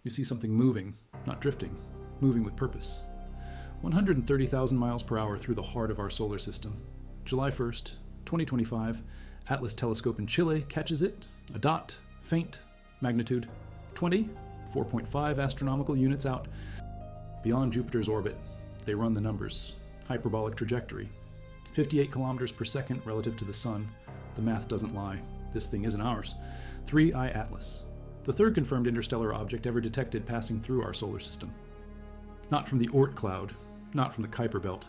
You see something moving, not drifting, moving with purpose. 130,000 miles per hour through the heart of our solar system. July 1st, 2025, Atlas telescope in Chile catches it, a dot, faint, magnitude 20, 4.5 astronomical units out. Beyond Jupiter's orbit, they run the numbers. Hyperbolic trajectory. 58 kilometers per second relative to the sun. The math doesn't lie. This thing isn't ours. 3I Atlas. The third confirmed interstellar object ever detected passing through our solar system. Not from the Oort cloud, not from the Kuiper belt,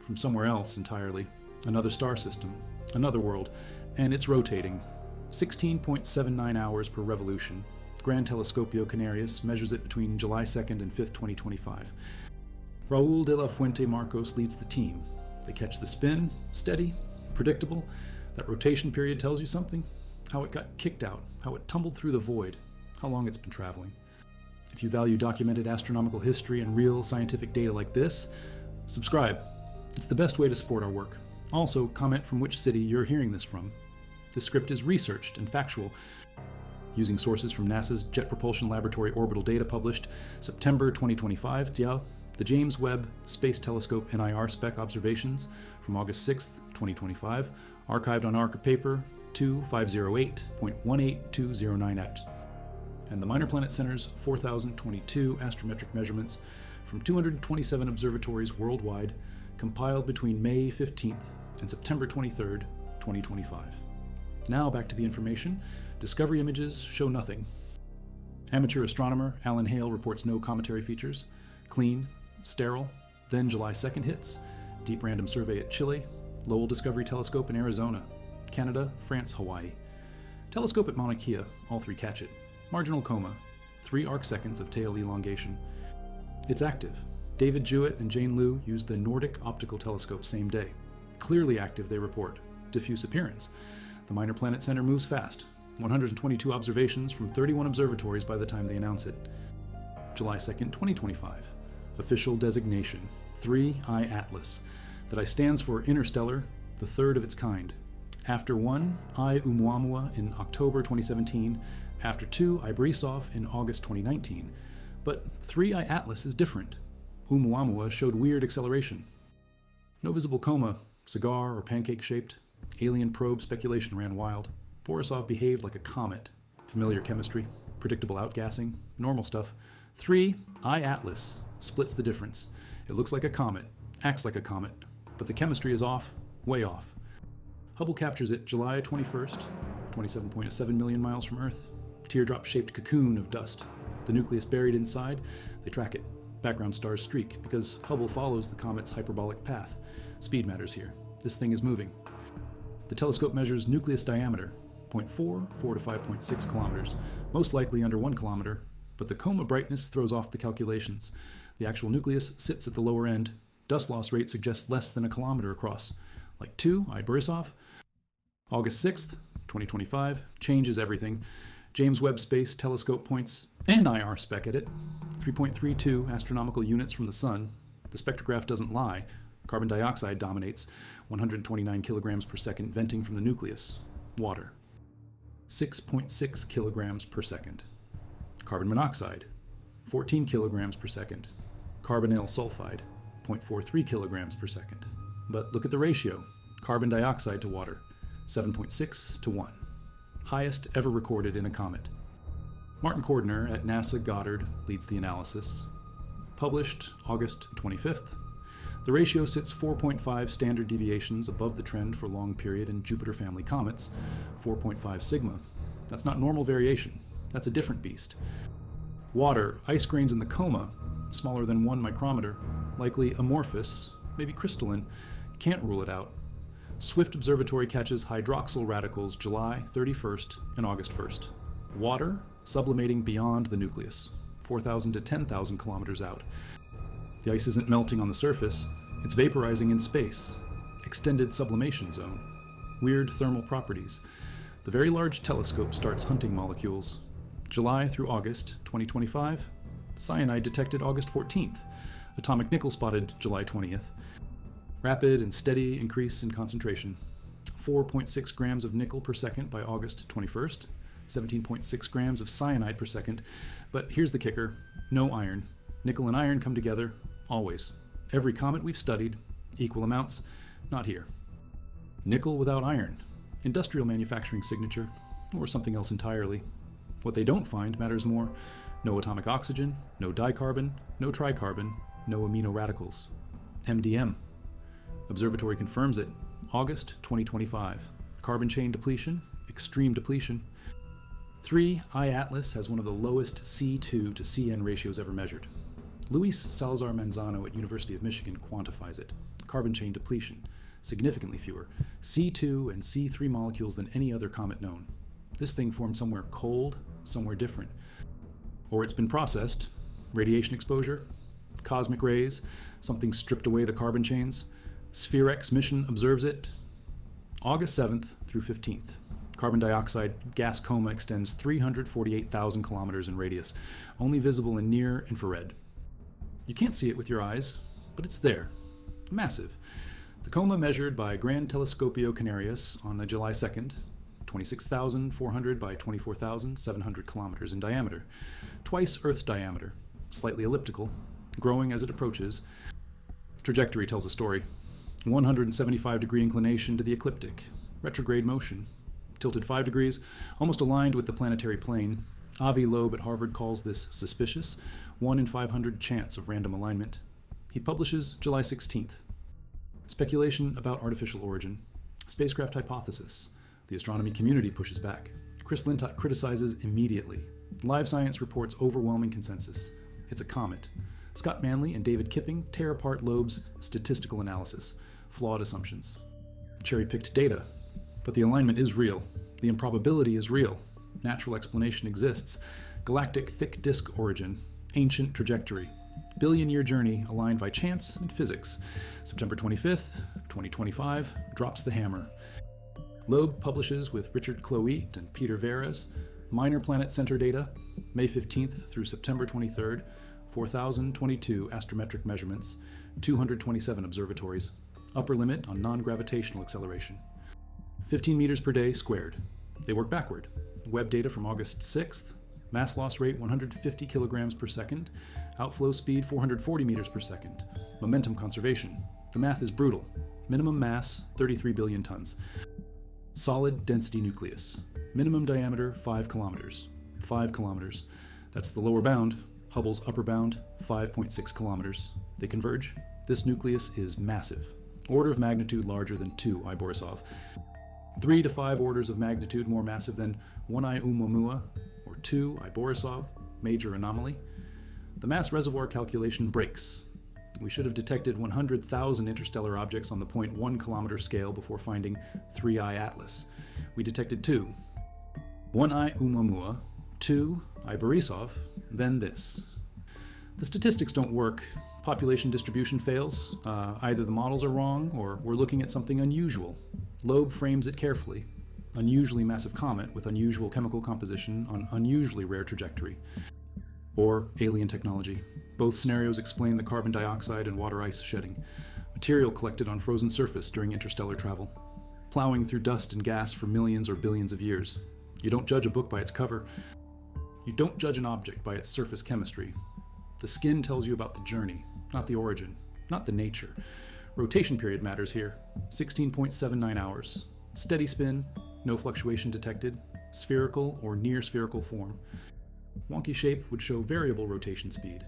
from somewhere else entirely. Another star system, another world, and it's rotating. 16.79 hours per revolution. Gran Telescopio Canarias measures it between July 2nd and 5th, 2025. Raul de la Fuente Marcos leads the team. They catch the spin, steady, predictable. That rotation period tells you something. How it got kicked out, how it tumbled through the void, how long it's been traveling. If you value documented astronomical history and real scientific data like this, subscribe. It's the best way to support our work. Also, comment from which city you're hearing this from. This script is researched and factual, using sources from NASA's Jet Propulsion Laboratory orbital data published September 2025, the James Webb Space Telescope NIR spec observations from August 6, 2025, archived on ARC paper 2508.18209X, and the Minor Planet Center's 4022 astrometric measurements from 227 observatories worldwide, compiled between May 15th and September 23rd, 2025. Now back to the information. Discovery images show nothing. Amateur astronomer Alan Hale reports no cometary features. Clean, sterile. Then July 2nd hits. Deep random survey at Chile. Lowell Discovery Telescope in Arizona. Canada, France, Hawaii. Telescope at Mauna Kea, all three catch it. Marginal coma. 3 arc seconds of tail elongation. It's active. David Jewett and Jane Liu used the Nordic Optical Telescope same day. Clearly active, they report. Diffuse appearance. The Minor Planet Center moves fast. 122 observations from 31 observatories by the time they announce it. July 2nd, 2025. Official designation, 3I Atlas. That I stands for interstellar, the third of its kind. After 1, I Oumuamua in October 2017. After 2, I Borisov in August 2019. But 3I Atlas is different. Oumuamua showed weird acceleration. No visible coma, cigar or pancake-shaped. Alien probe speculation ran wild. Borisov behaved like a comet. Familiar chemistry, predictable outgassing, normal stuff. 3I Atlas splits the difference. It looks like a comet, acts like a comet, but the chemistry is off, way off. Hubble captures it July 21st, 27.7 million miles from Earth. Teardrop-shaped cocoon of dust. The nucleus buried inside, they track it. Background stars streak, because Hubble follows the comet's hyperbolic path. Speed matters here. This thing is moving. The telescope measures nucleus diameter, 0.4 to 5.6 kilometers, most likely under 1 kilometer, but the coma brightness throws off the calculations. The actual nucleus sits at the lower end. Dust loss rate suggests less than a kilometer across. Like 2, I Borisov. August 6th, 2025, changes everything. James Webb Space Telescope points an IR spec at it, 3.32 astronomical units from the sun. The spectrograph doesn't lie. Carbon dioxide dominates, 129 kilograms per second venting from the nucleus. Water, 6.6 kilograms per second. Carbon monoxide, 14 kilograms per second. Carbonyl sulfide, 0.43 kilograms per second. But look at the ratio. Carbon dioxide to water, 7.6 to 1. Highest ever recorded in a comet. Martin Cordner at NASA Goddard leads the analysis. Published August 25th. The ratio sits 4.5 standard deviations above the trend for long period in Jupiter family comets, 4.5 sigma. That's not normal variation. That's a different beast. Water, ice grains in the coma, smaller than 1 micrometer, likely amorphous, maybe crystalline. Can't rule it out. Swift Observatory catches hydroxyl radicals July 31st and August 1st. Water sublimating beyond the nucleus, 4,000 to 10,000 kilometers out. The ice isn't melting on the surface, it's vaporizing in space. Extended sublimation zone. Weird thermal properties. The Very Large Telescope starts hunting molecules. July through August 2025. Cyanide detected August 14th. Atomic nickel spotted July 20th. Rapid and steady increase in concentration. 4.6 grams of nickel per second by August 21st. 17.6 grams of cyanide per second. But here's the kicker: no iron. Nickel and iron come together, always. Every comet we've studied, equal amounts, not here. Nickel without iron, industrial manufacturing signature, or something else entirely. What they don't find matters more. No atomic oxygen, no dicarbon, no tricarbon, no amino radicals. MDM. Observatory confirms it. August 2025. Carbon chain depletion, extreme depletion. 3. I-Atlas has one of the lowest C2 to CN ratios ever measured. Luis Salazar Manzano at University of Michigan quantifies it. Carbon chain depletion, significantly fewer C2 and C3 molecules than any other comet known. This thing formed somewhere cold, somewhere different. Or it's been processed. Radiation exposure, cosmic rays, something stripped away the carbon chains. Sphere-X mission observes it. August 7th through 15th. Carbon dioxide gas coma extends 348,000 kilometers in radius, only visible in near infrared. You can't see it with your eyes, but it's there. Massive. The coma measured by Gran Telescopio Canarias on July 2nd, 26,400 by 24,700 kilometers in diameter, twice Earth's diameter, slightly elliptical, growing as it approaches. Trajectory tells a story. 175-degree inclination to the ecliptic, retrograde motion, tilted 5 degrees, almost aligned with the planetary plane. Avi Loeb at Harvard calls this suspicious, 1 in 500 chance of random alignment. He publishes July 16th. Speculation about artificial origin. Spacecraft hypothesis. The astronomy community pushes back. Chris Lintott criticizes immediately. Live Science reports overwhelming consensus. It's a comet. Scott Manley and David Kipping tear apart Loeb's statistical analysis. Flawed assumptions. Cherry-picked data. But the alignment is real. The improbability is real. Natural explanation exists. Galactic thick disk origin. Ancient trajectory. Billion-year journey aligned by chance and physics. September 25th, 2025, drops the hammer. Loeb publishes with Richard Cloete and Peter Veres. Minor Planet Center data, May 15th through September 23rd, 4,022 astrometric measurements, 227 observatories. Upper limit on non-gravitational acceleration. 15 meters per day squared. They work backward. Web data from August 6th. Mass loss rate 150 kilograms per second. Outflow speed 440 meters per second. Momentum conservation. The math is brutal. Minimum mass 33 billion tons. Solid density nucleus. Minimum diameter 5 kilometers. 5 kilometers. That's the lower bound. Hubble's upper bound 5.6 kilometers. They converge. This nucleus is massive. Order of magnitude larger than 2 I-Borisov. 3 to 5 orders of magnitude more massive than 1 I-Oumuamua, or 2 I-Borisov, major anomaly. The mass reservoir calculation breaks. We should have detected 100,000 interstellar objects on the 0.1 kilometer scale before finding 3 I-Atlas. We detected 2. 1 I-Oumuamua, 2 I-Borisov, then this. The statistics don't work. Population distribution fails. Either the models are wrong or we're looking at something unusual. Loeb frames it carefully. Unusually massive comet with unusual chemical composition on unusually rare trajectory. Or alien technology. Both scenarios explain the carbon dioxide and water ice shedding. Material collected on frozen surface during interstellar travel. Plowing through dust and gas for millions or billions of years. You don't judge a book by its cover. You don't judge an object by its surface chemistry. The skin tells you about the journey, not the origin, not the nature. Rotation period matters here, 16.79 hours. Steady spin, no fluctuation detected, spherical or near spherical form. Wonky shape would show variable rotation speed.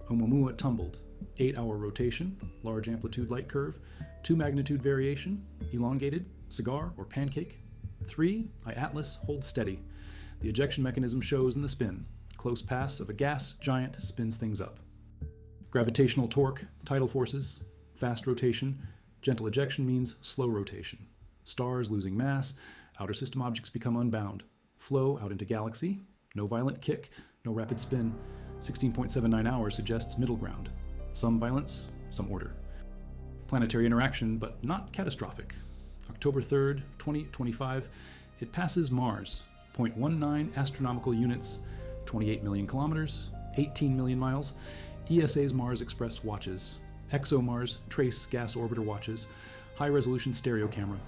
Oumuamua tumbled, 8-hour rotation, large amplitude light curve, 2 magnitude variation, elongated, cigar or pancake. 3, I-Atlas holds steady. The ejection mechanism shows in the spin. Close pass of a gas giant spins things up. Gravitational torque, tidal forces, fast rotation, gentle ejection means slow rotation. Stars losing mass, outer system objects become unbound. Flow out into galaxy, no violent kick, no rapid spin. 16.79 hours suggests middle ground. Some violence, some order. Planetary interaction, but not catastrophic. October 3rd, 2025, it passes Mars, 0.19 astronomical units, 28 million kilometers, 18 million miles. ESA's Mars Express watches, ExoMars Trace Gas Orbiter watches, high-resolution stereo camera.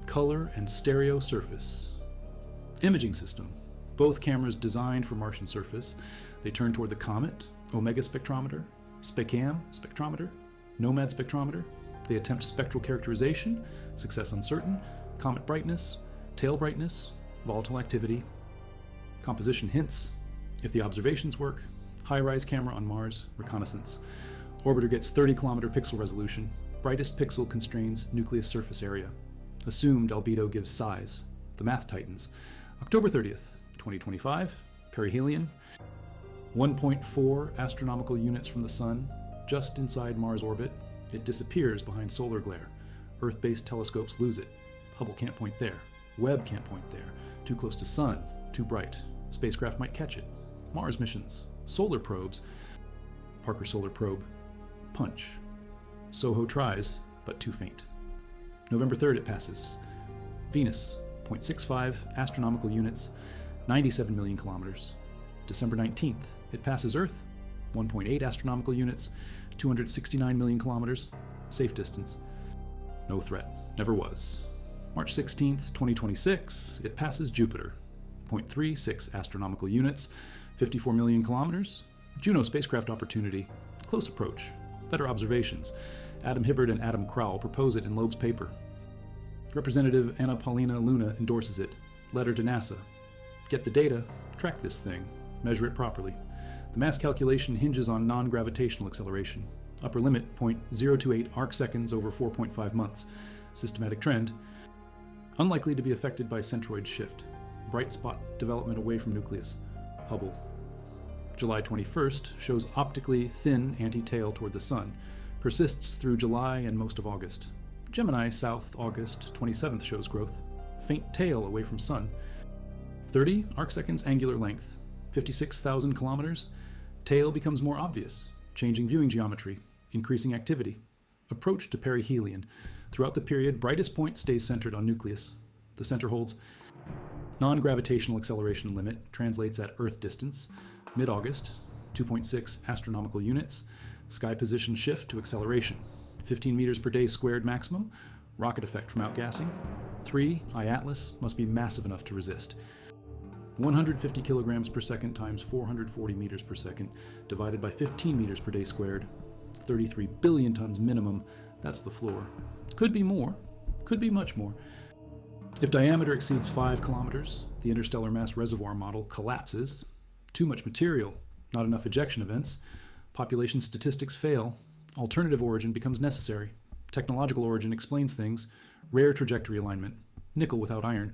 Color and stereo surface. Imaging system. Both cameras designed for Martian surface. They turn toward the Comet, Omega spectrometer, SPECAM spectrometer, Nomad spectrometer. They attempt spectral characterization, success uncertain, comet brightness, tail brightness, volatile activity. Composition hints. If the observations work, high-rise camera on Mars, reconnaissance. Orbiter gets 30-kilometer pixel resolution. Brightest pixel constrains nucleus surface area. Assumed albedo gives size. The math tightens. October 30th, 2025, perihelion. 1.4 astronomical units from the Sun, just inside Mars orbit. It disappears behind solar glare. Earth-based telescopes lose it. Hubble can't point there. Webb can't point there. Too close to Sun, too bright. Spacecraft might catch it. Mars missions. Solar probes. Parker Solar Probe. Punch. SOHO tries, but too faint. November 3rd it passes. Venus, 0.65 astronomical units, 97 million kilometers. December 19th it passes Earth, 1.8 astronomical units, 269 million kilometers. Safe distance. No threat. Never was. March 16th, 2026, it passes Jupiter, 0.36 astronomical units, 54 million kilometers. Juno spacecraft opportunity. Close approach. Better observations. Adam Hibbard and Adam Crowell propose it in Loeb's paper. Representative Anna Paulina Luna endorses it. Letter to NASA. Get the data, track this thing, measure it properly. The mass calculation hinges on non-gravitational acceleration. Upper limit 0.028 arc seconds over 4.5 months. Systematic trend. Unlikely to be affected by centroid shift. Bright spot development away from nucleus. Hubble. July 21st shows optically thin anti-tail toward the Sun. Persists through July and most of August. Gemini south August 27th shows growth. Faint tail away from Sun. 30 arcseconds angular length. 56,000 kilometers. Tail becomes more obvious. Changing viewing geometry. Increasing activity. Approach to perihelion. Throughout the period, brightest point stays centered on nucleus. The center holds. Non-gravitational acceleration limit translates at Earth distance. Mid-August, 2.6 astronomical units. Sky position shift to acceleration. 15 meters per day squared maximum. Rocket effect from outgassing. 3. I-Atlas must be massive enough to resist. 150 kilograms per second times 440 meters per second divided by 15 meters per day squared. 33 billion tons minimum. That's the floor. Could be more. Could be much more. If diameter exceeds 5 kilometers, the interstellar mass reservoir model collapses. Too much material. Not enough ejection events. Population statistics fail. Alternative origin becomes necessary. Technological origin explains things. Rare trajectory alignment. Nickel without iron.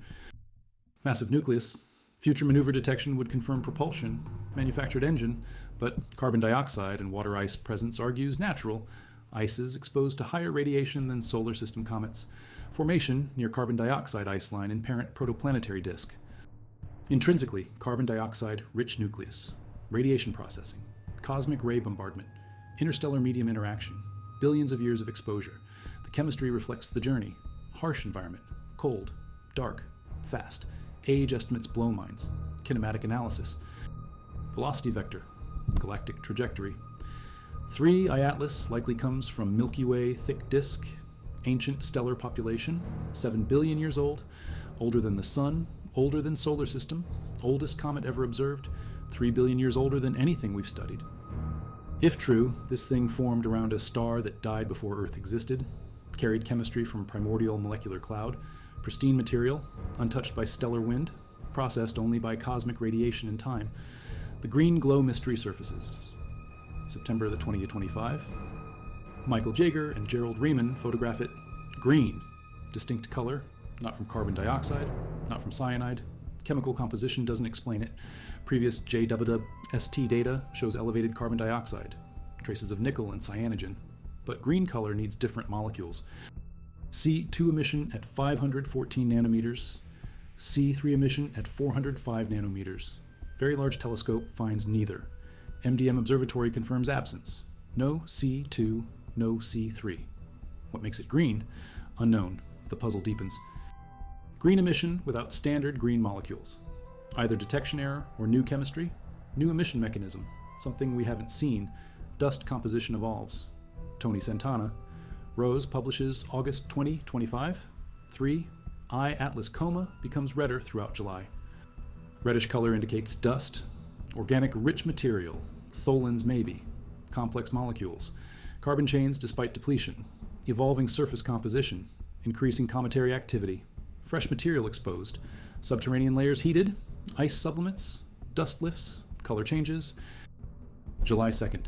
Massive nucleus. Future maneuver detection would confirm propulsion. Manufactured engine. But carbon dioxide and water ice presence argues natural. Ices exposed to higher radiation than solar system comets. Formation near carbon dioxide ice line in parent protoplanetary disk. Intrinsically, carbon dioxide rich nucleus. Radiation processing. Cosmic ray bombardment. Interstellar medium interaction. Billions of years of exposure. The chemistry reflects the journey. Harsh environment. Cold. Dark. Fast. Age estimates blow minds. Kinematic analysis. Velocity vector. Galactic trajectory. 3. I-Atlas likely comes from Milky Way thick disk. Ancient stellar population. 7 billion years old. Older than the Sun. Older than solar system. Oldest comet ever observed. 3 billion years older than anything we've studied. If true, this thing formed around a star that died before Earth existed, carried chemistry from primordial molecular cloud, pristine material, untouched by stellar wind, processed only by cosmic radiation and time. The green glow mystery surfaces. September the 2025. Michael Jager and Gerald Riemann photograph it. Green. Distinct color, not from carbon dioxide, not from cyanide. Chemical composition doesn't explain it. Previous JWST data shows elevated carbon dioxide, traces of nickel and cyanogen, but green color needs different molecules. C2 emission at 514 nanometers, C3 emission at 405 nanometers. Very large telescope finds neither. MDM observatory confirms absence. No C2, no C3. What makes it green? Unknown. The puzzle deepens. Green emission without standard green molecules. Either detection error or new chemistry, new emission mechanism, something we haven't seen. Dust composition evolves. Tony Santana. Rose publishes August 2025. 3. I-Atlas coma becomes redder throughout July. Reddish color indicates dust, organic rich material, tholins maybe, complex molecules, carbon chains despite depletion, evolving surface composition, increasing cometary activity, fresh material exposed, subterranean layers heated, ice supplements, dust lifts, color changes. July 2nd.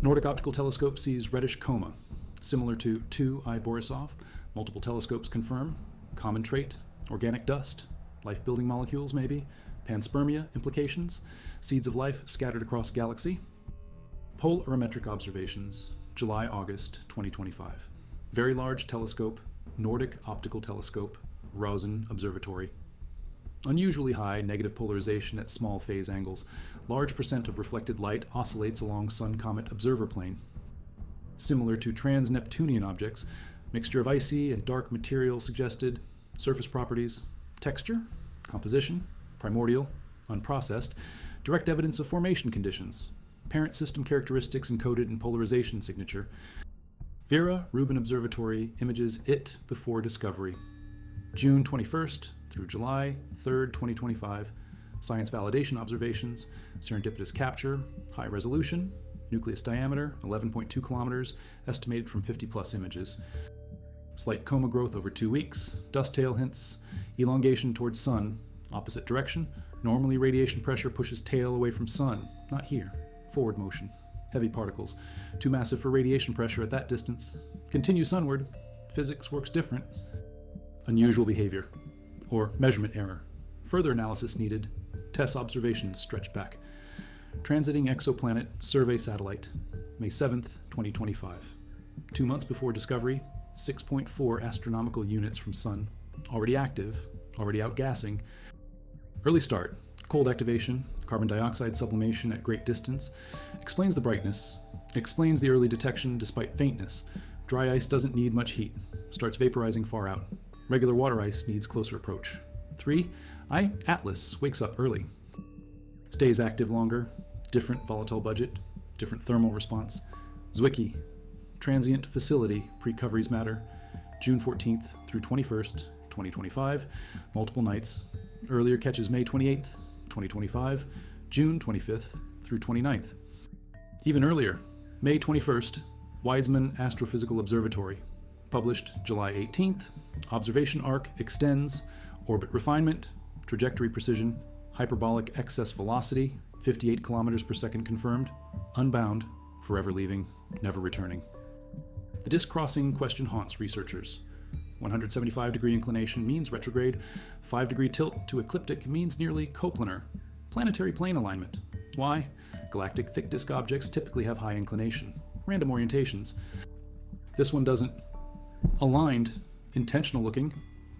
Nordic Optical Telescope sees reddish coma, similar to 2I Borisov. Multiple telescopes confirm. Common trait, organic dust, life-building molecules maybe, Panspermia implications, seeds of life scattered across galaxy. Polarimetric observations, July-August 2025. Very large telescope, Nordic Optical Telescope, Rosen Observatory. Unusually high negative polarization at small phase angles. Large percent of reflected light oscillates along Sun-Comet observer plane. Similar to trans-Neptunian objects, mixture of icy and dark material suggested, surface properties, texture, composition, primordial, unprocessed, direct evidence of formation conditions, parent system characteristics encoded in polarization signature. Vera Rubin Observatory images it before discovery. June 21st through July 3rd, 2025. Science validation observations, serendipitous capture, high resolution, nucleus diameter 11.2 kilometers, estimated from 50 plus images. Slight coma growth over 2 weeks, dust tail hints, elongation towards sun, opposite direction. Normally radiation pressure pushes tail away from sun, not here. Forward motion, heavy particles, too massive for radiation pressure at that distance. Continue sunward, physics works different. Unusual behavior, or measurement error. Further analysis needed. TESS observations stretched back. Transiting exoplanet survey satellite, May 7th, 2025. 2 months before discovery, 6.4 astronomical units from sun. Already active, already outgassing. Early start, cold activation, carbon dioxide sublimation at great distance. Explains the brightness. Explains the early detection despite faintness. Dry ice doesn't need much heat. Starts vaporizing far out. Regular water ice needs closer approach. 3. I Atlas wakes up early. Stays active longer. Different volatile budget. Different thermal response. Zwicky. Transient facility pre-coveries matter. June 14th through 21st, 2025. Multiple nights. Earlier catches May 28th, 2025. June 25th through 29th. Even earlier, May 21st, Weizmann Astrophysical Observatory. Published July 18th. Observation arc extends. Orbit refinement. Trajectory precision. Hyperbolic excess velocity. 58 kilometers per second confirmed. Unbound. Forever leaving. Never returning. The disk crossing question haunts researchers. 175-degree inclination means retrograde. 5-degree tilt to ecliptic means nearly coplanar. Planetary plane alignment. Why? Galactic thick disk objects typically have high inclination. Random orientations. This one doesn't. Aligned, intentional looking.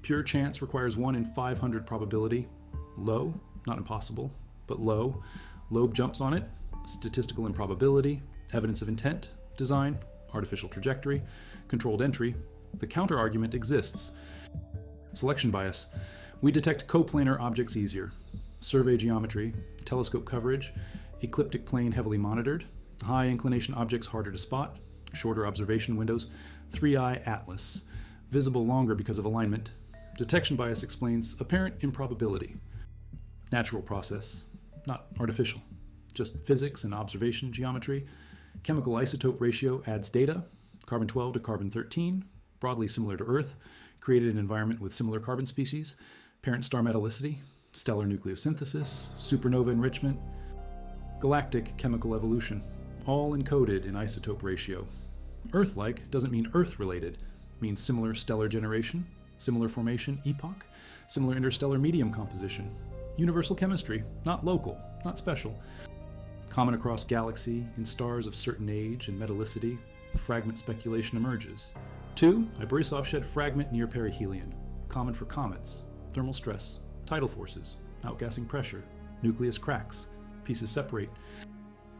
Pure chance requires 1 in 500 probability. Low, not impossible, but low. Lobe jumps on it. Statistical improbability. Evidence of intent. Design. Artificial trajectory. Controlled entry. The counter-argument exists. Selection bias. We detect coplanar objects easier. Survey geometry. Telescope coverage. Ecliptic plane heavily monitored. High inclination objects harder to spot. Shorter observation windows. 3I Atlas. Visible longer because of alignment. Detection bias explains apparent improbability. Natural process, not artificial. Just physics and observation geometry. Chemical isotope ratio adds data. Carbon-12 to carbon-13, broadly similar to Earth. Created an environment with similar carbon species. Parent star metallicity. Stellar nucleosynthesis. Supernova enrichment. Galactic chemical evolution. All encoded in isotope ratio. Earth-like doesn't mean Earth-related. Means similar stellar generation, similar formation epoch, similar interstellar medium composition. Universal chemistry, not local, not special. Common across galaxy, in stars of certain age and metallicity, fragment speculation emerges. 2. Borisov shed fragment near perihelion. Common for comets, thermal stress, tidal forces, outgassing pressure, nucleus cracks, pieces separate.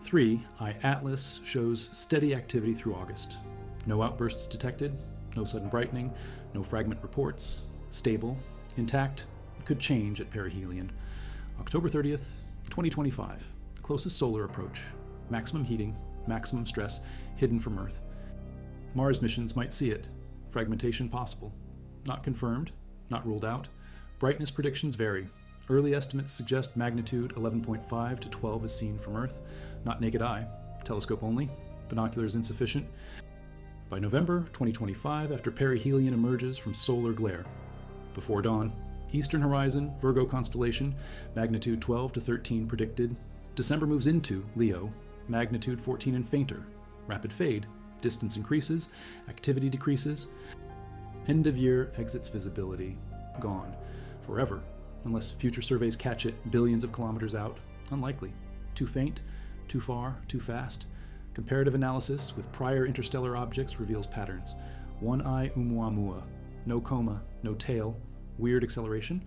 3. Atlas shows steady activity through August. No outbursts detected, no sudden brightening, no fragment reports, stable, intact, could change at perihelion. October 30th, 2025, closest solar approach, maximum heating, maximum stress, hidden from Earth. Mars missions might see it, fragmentation possible. Not confirmed, not ruled out. Brightness predictions vary. Early estimates suggest magnitude 11.5 to 12 is seen from Earth, not naked eye, telescope only, binoculars insufficient. By November 2025, after perihelion emerges from solar glare. Before dawn, eastern horizon, Virgo constellation, magnitude 12 to 13 predicted. December moves into Leo, magnitude 14 and fainter. Rapid fade, distance increases, activity decreases. End of year exits visibility, gone, forever, unless future surveys catch it billions of kilometers out. Unlikely. Too faint, too far, too fast. Comparative analysis with prior interstellar objects reveals patterns. One eye Oumuamua, no coma, no tail, weird acceleration.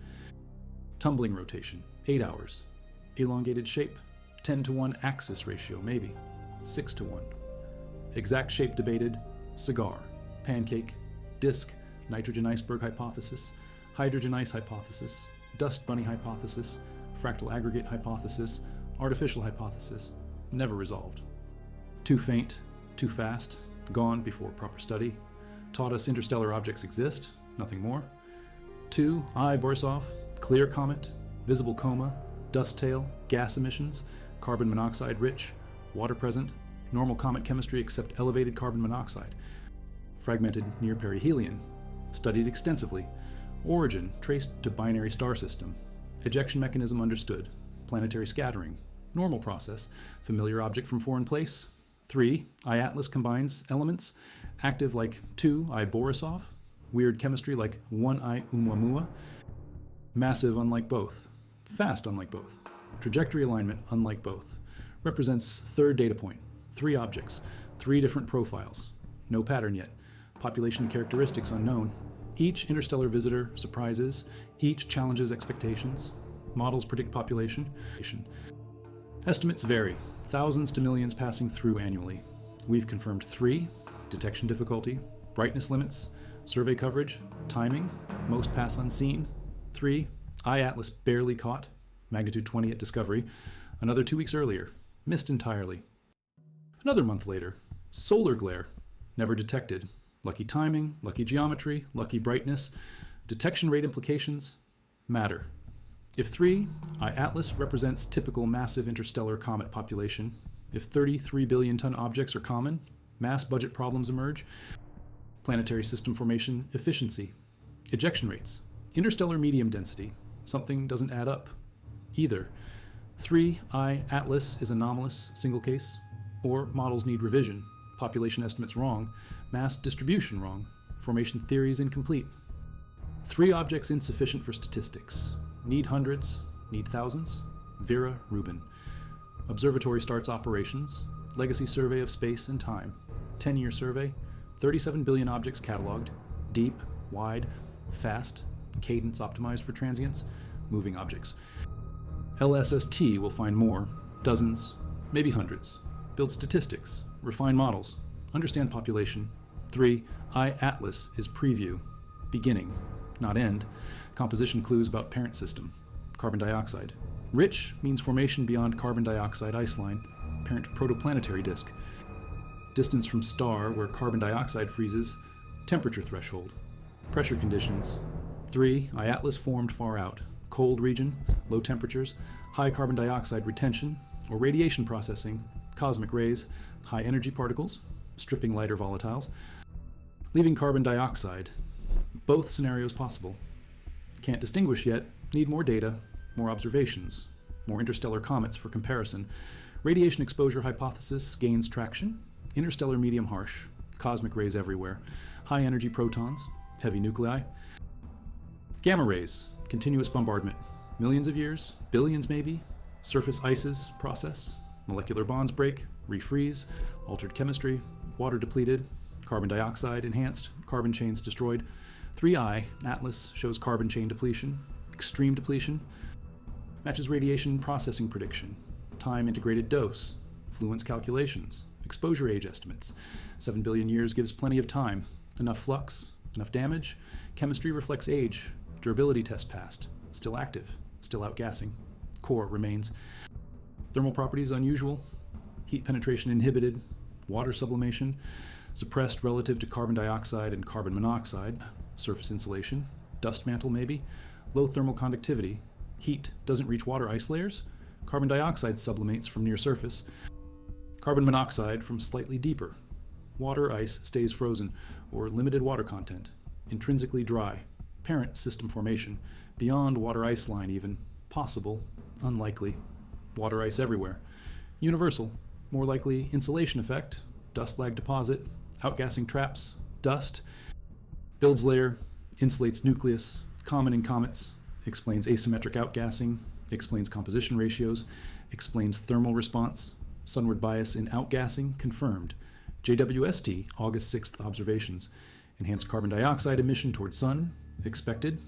Tumbling rotation, 8 hours. Elongated shape, 10 to 1 axis ratio, maybe, 6 to 1. Exact shape debated, cigar, pancake, disk, nitrogen iceberg hypothesis, hydrogen ice hypothesis, dust bunny hypothesis, fractal aggregate hypothesis, artificial hypothesis, never resolved. Too faint, too fast, gone before proper study. Taught us interstellar objects exist, nothing more. 2. I. Borisov, clear comet, visible coma, dust tail, gas emissions, carbon monoxide rich, water present, normal comet chemistry except elevated carbon monoxide. Fragmented near perihelion, studied extensively. Origin traced to binary star system. Ejection mechanism understood. Planetary scattering, normal process. Familiar object from foreign place. 3. I-Atlas combines elements, active like 2 I. Borisov, weird chemistry like 1 I. Oumuamua, massive unlike both, fast unlike both, trajectory alignment unlike both. Represents third data point, 3 objects, 3 different profiles, no pattern yet, population characteristics unknown. Each interstellar visitor surprises, each challenges expectations, models predict population. Estimates vary, thousands to millions passing through annually. We've confirmed 3, detection difficulty, brightness limits, survey coverage, timing, most pass unseen. 3, I-Atlas barely caught, magnitude 20 at discovery. Another 2 weeks earlier, missed entirely. Another month later, solar glare, never detected. Lucky timing, lucky geometry, lucky brightness. Detection rate implications matter. If 3, I-Atlas represents typical massive interstellar comet population. If 33 billion ton objects are common, mass budget problems emerge. Planetary system formation efficiency. Ejection rates. Interstellar medium density. Something doesn't add up. Either 3 I-Atlas is anomalous, single case, or models need revision. Population estimates wrong, mass distribution wrong, formation theories incomplete. 3 objects insufficient for statistics. Need hundreds, need thousands. Vera Rubin. Observatory starts operations. Legacy survey of space and time. 10-year survey. 37 billion objects cataloged. Deep, wide, fast, cadence optimized for transients. Moving objects. LSST will find more, dozens, maybe hundreds. Build statistics, refine models, understand population. 3, I-Atlas is preview, beginning, not end. Composition clues about parent system. Carbon dioxide. Rich means formation beyond carbon dioxide ice line, parent protoplanetary disk. Distance from star where carbon dioxide freezes, temperature threshold. Pressure conditions. 3, I-Atlas formed far out, cold region, low temperatures, high carbon dioxide retention or radiation processing, cosmic rays, high energy particles, stripping lighter volatiles, leaving carbon dioxide. Both scenarios possible. Can't distinguish yet, need more data, more observations, more interstellar comets for comparison. Radiation exposure hypothesis gains traction, interstellar medium harsh, cosmic rays everywhere, high energy protons, heavy nuclei. Gamma rays, continuous bombardment, millions of years, billions maybe, surface ices process, molecular bonds break, refreeze, altered chemistry, water depleted, carbon dioxide enhanced, carbon chains destroyed. 3I, Atlas shows carbon chain depletion, extreme depletion, matches radiation processing prediction, time integrated dose, fluence calculations, exposure age estimates. 7 billion years gives plenty of time, enough flux, enough damage, chemistry reflects age, durability test passed, still active, still outgassing, core remains. Thermal properties unusual, heat penetration inhibited, water sublimation, suppressed relative to carbon dioxide and carbon monoxide, surface insulation, dust mantle maybe, low thermal conductivity, Heat doesn't reach water ice layers. Carbon dioxide sublimates from near surface. Carbon monoxide from slightly deeper. Water ice stays frozen, or limited water content. Intrinsically dry. Parent system formation. Beyond water ice line even. Possible. Unlikely. Water ice everywhere. Universal. More likely insulation effect. Dust lag deposit. Outgassing traps. Dust. Builds layer. Insulates nucleus. Common in comets. Explains asymmetric outgassing. Explains composition ratios. Explains thermal response. Sunward bias in outgassing confirmed. JWST August 6th observations. Enhanced carbon dioxide emission toward sun expected.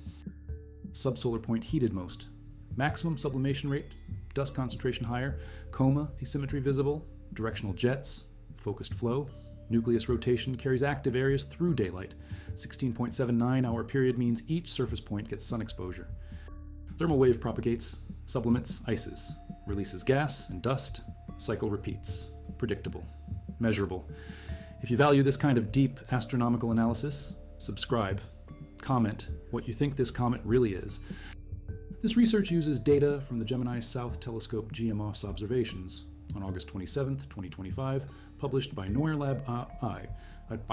Subsolar point heated most. Maximum sublimation rate. Dust concentration higher. Coma asymmetry visible. Directional jets. Focused flow. Nucleus rotation carries active areas through daylight. 16.79 hour period means each surface point gets sun exposure. Thermal wave propagates, sublimates, ices, releases gas and dust, cycle repeats. Predictable. Measurable. If you value this kind of deep astronomical analysis, subscribe. Comment what you think this comet really is. This research uses data from the Gemini South Telescope GMOS observations on August 27, 2025, published by Noirlab AI at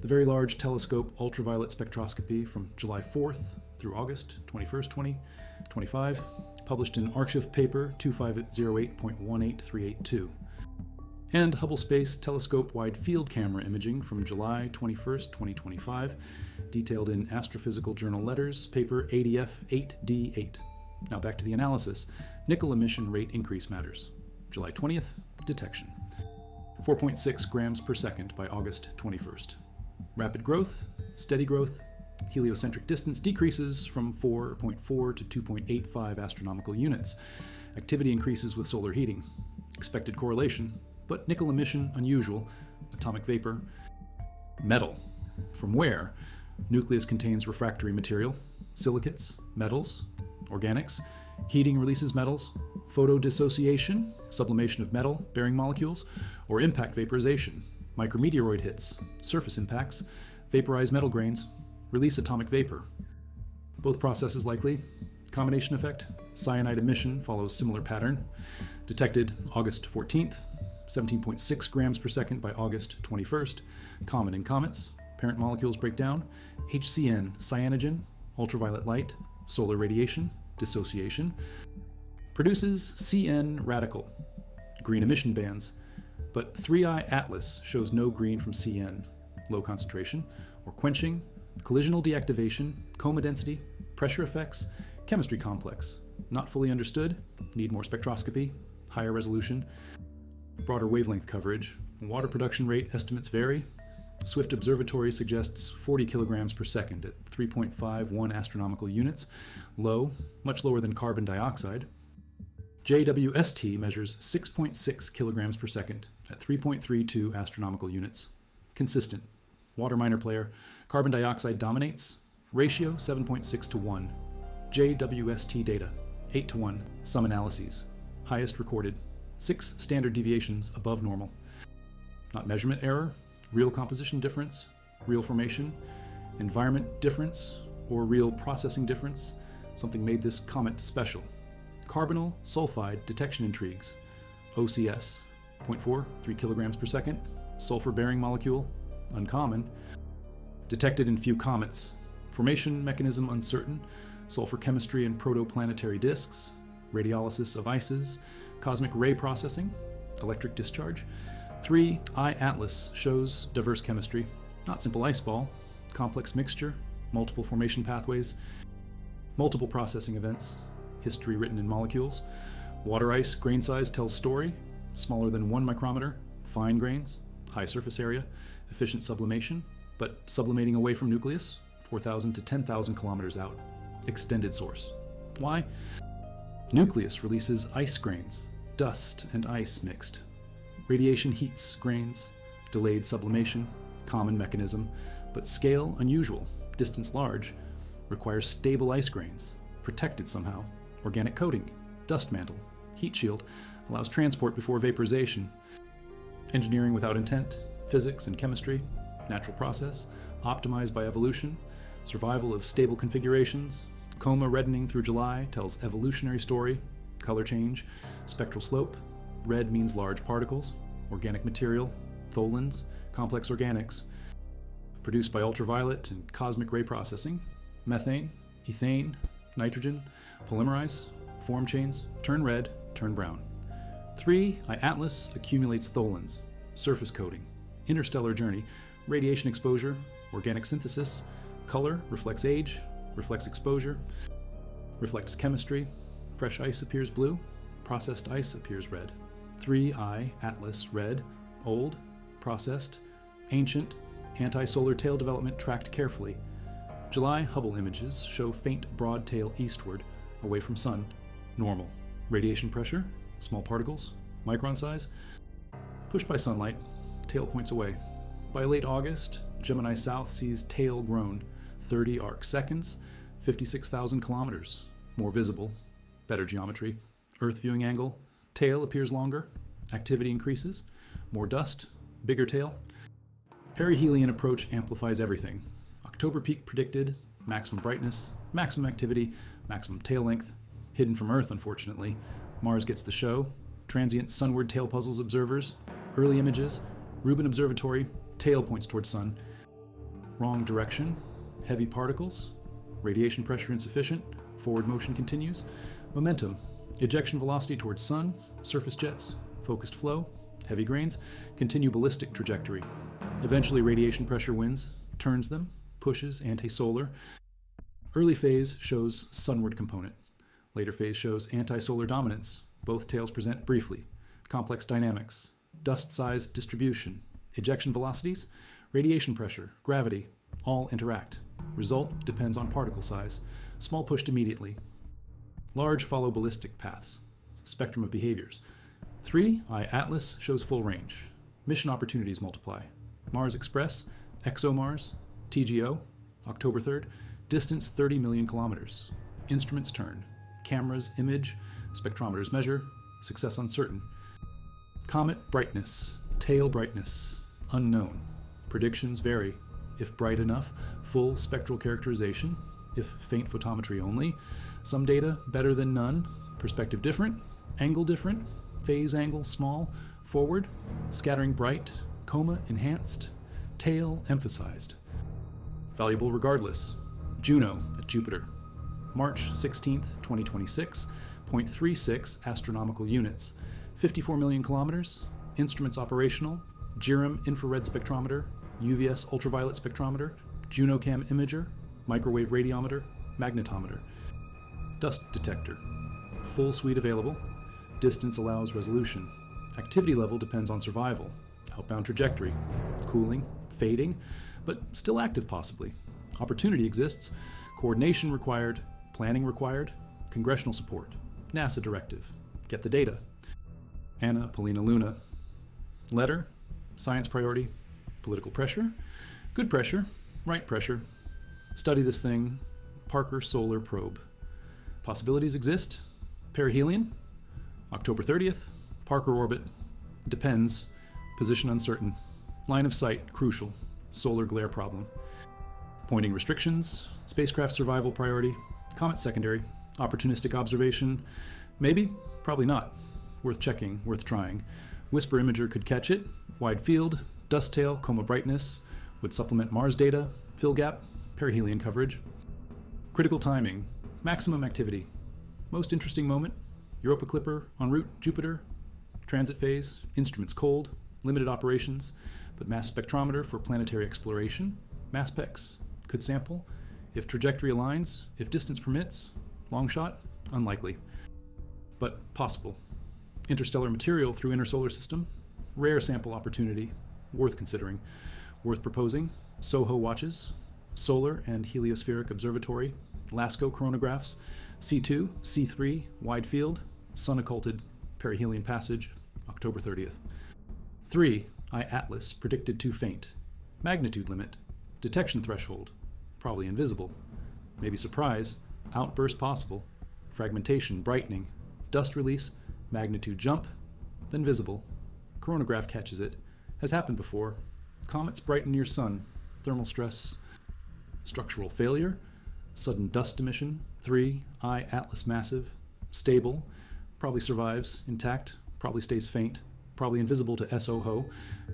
the Very Large Telescope Ultraviolet Spectroscopy from July 4th through August 21st, 2025, published in Archive Paper 2508.18382. And Hubble Space Telescope-Wide Field Camera Imaging from July 21st, 2025, detailed in Astrophysical Journal Letters, paper ADF 8D8. Now back to the analysis. Nickel emission rate increase matters. July 20th, detection. 4.6 grams per second by August 21st. Rapid growth, steady growth. Heliocentric distance decreases from 4.4 to 2.85 astronomical units. Activity increases with solar heating. Expected correlation, but nickel emission unusual. Atomic vapor. Metal. From where? Nucleus contains refractory material. Silicates, metals, organics. Heating releases metals. Photodissociation, sublimation of metal bearing molecules, or impact vaporization. Micrometeoroid hits, surface impacts, vaporize metal grains, release atomic vapor. Both processes likely. Combination effect, cyanide emission follows similar pattern. Detected August 14th, 17.6 grams per second by August 21st. Common in comets. Parent molecules break down. HCN, cyanogen, ultraviolet light, solar radiation, dissociation. Produces CN radical, green emission bands, but 3I Atlas shows no green from CN, low concentration, or quenching, collisional deactivation, coma density, pressure effects, chemistry complex, not fully understood, need more spectroscopy, higher resolution, broader wavelength coverage, water production rate estimates vary. Swift Observatory suggests 40 kilograms per second at 3.51 astronomical units, low, much lower than carbon dioxide. JWST measures 6.6 kilograms per second at 3.32 astronomical units. Consistent. Water minor player. Carbon dioxide dominates. Ratio 7.6 to 1. JWST data 8 to 1. Some analyses. Highest recorded. 6 standard deviations above normal. Not measurement error, real composition difference, real formation, environment difference, or real processing difference. Something made this comet special. Carbonyl sulfide detection intrigues. OCS, 0.4, 3 kilograms per second. Sulfur-bearing molecule, uncommon. Detected in few comets. Formation mechanism uncertain. Sulfur chemistry in protoplanetary disks. Radiolysis of ices. Cosmic ray processing. Electric discharge. 3I Atlas shows diverse chemistry. Not simple ice ball. Complex mixture. Multiple formation pathways. Multiple processing events. History written in molecules. Water ice grain size tells story. Smaller than 1 micrometer. Fine grains. High surface area. Efficient sublimation, but sublimating away from nucleus. 4,000 to 10,000 kilometers out. Extended source. Why? Nucleus releases ice grains. Dust and ice mixed. Radiation heats grains. Delayed sublimation. Common mechanism, but scale unusual. Distance large. Requires stable ice grains. Protected somehow. Organic coating, dust mantle, heat shield, allows transport before vaporization. Engineering without intent, physics and chemistry, natural process, optimized by evolution, Survival of stable configurations. Coma reddening through July tells evolutionary story. Color change. Spectral slope. Red means large particles. Organic material. Tholins. Complex organics. Produced by ultraviolet and cosmic ray processing. Methane. Ethane. Nitrogen. Polymerize. Form chains. Turn red. Turn brown. 3. Atlas accumulates tholins. Surface coating. Interstellar journey. Radiation exposure. Organic synthesis. Color reflects age. Reflects exposure. Reflects chemistry. Fresh ice appears blue. Processed ice appears red. 3I Atlas red. Old. Processed. Ancient. Anti-solar tail development tracked carefully. July Hubble images show faint broad tail eastward, away from sun. Normal. Radiation pressure. Small particles. Micron size. Pushed by sunlight. Tail points away. By late August, Gemini South sees tail grown. 30 arc seconds. 56,000 kilometers. More visible. Better geometry. Earth viewing angle. Tail appears longer. Activity increases. More dust. Bigger tail. Perihelion approach amplifies everything. October peak predicted. Maximum brightness. Maximum activity. Maximum tail length. Hidden from Earth, unfortunately. Mars gets the show. Transient sunward tail puzzles observers. Early images. Rubin Observatory. Tail points towards sun. Wrong direction. Heavy particles. Radiation pressure insufficient. Forward motion continues. Momentum. Ejection velocity towards sun. Surface jets. Focused flow. Heavy grains. Continue ballistic trajectory. Eventually radiation pressure wins. Turns them. Pushes anti-solar. Early phase shows sunward component. Later phase shows anti-solar dominance. Both tails present briefly. Complex dynamics. Dust size distribution. Ejection velocities. Radiation pressure. Gravity. All interact. Result depends on particle size. Small pushed immediately. Large follow ballistic paths. Spectrum of behaviors. 3I Atlas shows full range. Mission opportunities multiply. Mars Express. ExoMars. TGO. October 3rd. Distance 30 million kilometers. Instruments turn. Cameras image. Spectrometers measure. Success uncertain. Comet brightness. Tail brightness. Unknown. Predictions vary. If bright enough, full spectral characterization. If faint photometry only. Some data better than none. Perspective different. Angle different. Phase angle small. Forward. Scattering bright. Coma enhanced. Tail emphasized. Valuable regardless. Juno at Jupiter. March 16th, 2026. 0.36 astronomical units. 54 million kilometers. Instruments operational. GIRM infrared spectrometer. UVS ultraviolet spectrometer. JunoCam imager. Microwave radiometer. Magnetometer. Dust detector. Full suite available. Distance allows resolution. Activity level depends on survival. Outbound trajectory. Cooling. Fading. But still active possibly. Opportunity exists. Coordination required. Planning required. Congressional support. NASA directive. Get the data. Anna Polina Luna. Letter. Science priority. Political pressure. Good pressure. Right pressure. Study this thing. Parker Solar Probe. Possibilities exist. Perihelion. October 30th. Parker orbit. Depends. Position uncertain. Line of sight crucial. Solar glare problem. Pointing restrictions. Spacecraft survival priority. Comet secondary. Opportunistic observation. Maybe. Probably not. Worth checking. Worth trying. Whisper imager could catch it. Wide field. Dust tail. Coma brightness. Would supplement Mars data. Fill gap. Perihelion coverage. Critical timing. Maximum activity. Most interesting moment. Europa Clipper en route Jupiter. Transit phase. Instruments cold. Limited operations. But mass spectrometer for planetary exploration. Mass specs. Could sample. If trajectory aligns. If distance permits. Long shot. Unlikely. But possible. Interstellar material through inner solar system. Rare sample opportunity. Worth considering. Worth proposing. SOHO watches. Solar and Heliospheric Observatory. LASCO coronagraphs. C2, C3, wide field. Sun occulted. Perihelion passage. October 30th. 3. Atlas predicted too faint. Magnitude limit. Detection threshold. Probably invisible. Maybe surprise. Outburst possible. Fragmentation brightening. Dust release. Magnitude jump. Then visible. Coronagraph catches it. Has happened before. Comets brighten near sun. Thermal stress. Structural failure, sudden dust emission. 3. I Atlas massive, stable, probably survives intact, probably stays faint, probably invisible to SOHO,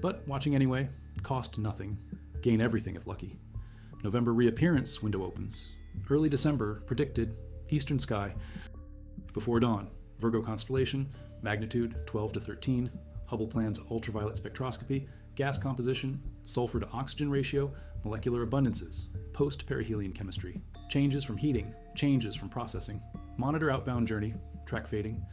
but watching anyway, cost nothing, gain everything if lucky. November reappearance window opens. Early December predicted eastern sky. Before dawn, Virgo constellation, magnitude 12 to 13, Hubble plans ultraviolet spectroscopy, gas composition, sulfur to oxygen ratio, molecular abundances, post-perihelion chemistry, changes from heating, changes from processing, monitor outbound journey, track fading,